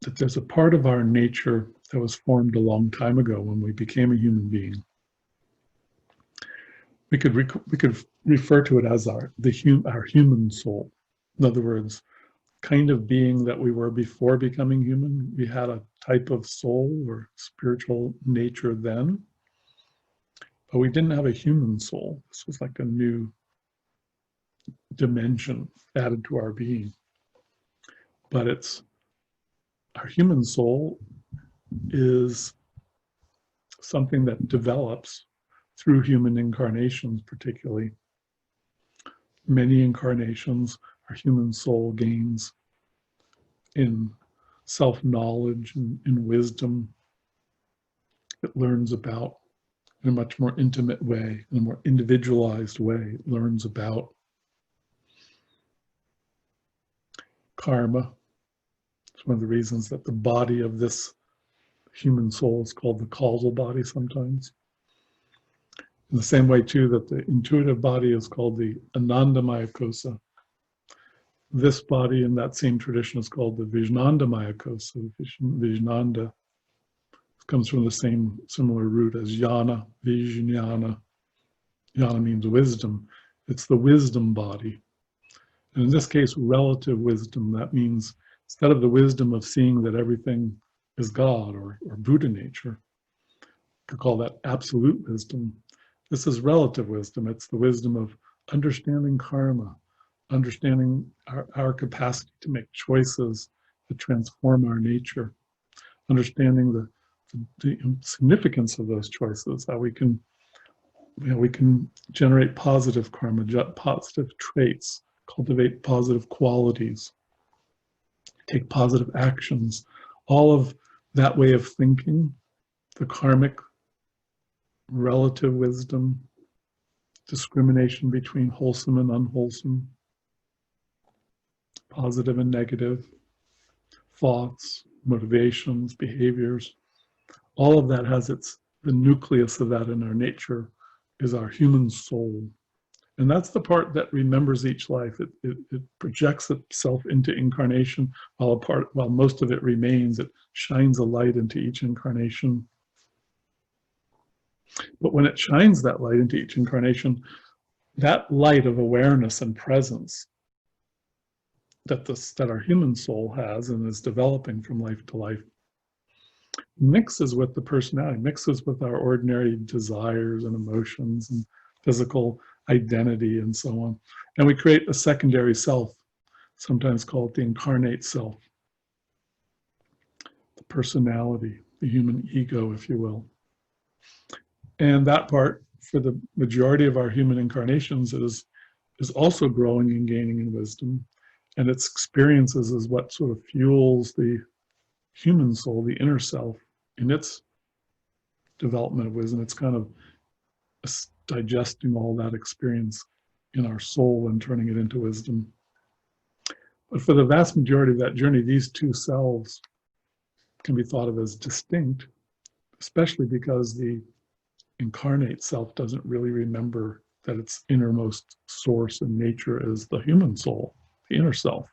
that there's a part of our nature that was formed a long time ago when we became a human being. We could refer to it as our human soul. In other words, kind of being that we were before becoming human. We had a type of soul or spiritual nature then, but we didn't have a human soul. This was like a new dimension added to our being. But our human soul is something that develops through human incarnations, particularly. Many incarnations, our human soul gains in self-knowledge and in wisdom. It learns about, in a much more intimate way, in a more individualized way, it learns about karma. It's one of the reasons that the body of this human soul is called the causal body sometimes. In the same way, too, that the intuitive body is called the Anandamaya Kosa. This body in that same tradition is called the Vijnandamaya Kosa. Vijnanda comes from the same similar root as Jnana, Vijnana. Jnana means wisdom. It's the wisdom body. And in this case, relative wisdom. That means instead of the wisdom of seeing that everything is God or Buddha nature, you could call that absolute wisdom. This is relative wisdom. It's the wisdom of understanding karma, understanding our capacity to make choices that transform our nature, understanding the significance of those choices, how we can generate positive karma, positive traits, cultivate positive qualities, take positive actions. All of that way of thinking, the karmic relative wisdom, discrimination between wholesome and unwholesome, positive and negative, thoughts, motivations, behaviors, all of that has the nucleus of that in our nature is our human soul. And that's the part that remembers each life. It projects itself into incarnation while most of it remains. It shines a light into each incarnation. But when it shines that light into each incarnation, that light of awareness and presence that our human soul has and is developing from life to life mixes with the personality, mixes with our ordinary desires and emotions and physical identity and so on. And we create a secondary self, sometimes called the incarnate self, the personality, the human ego, if you will. And that part, for the majority of our human incarnations, is also growing and gaining in wisdom. And its experiences is what sort of fuels the human soul, the inner self, in its development of wisdom. It's kind of digesting all that experience in our soul and turning it into wisdom. But for the vast majority of that journey, these two selves can be thought of as distinct, especially because the incarnate self doesn't really remember that its innermost source and nature is the human soul, the inner self.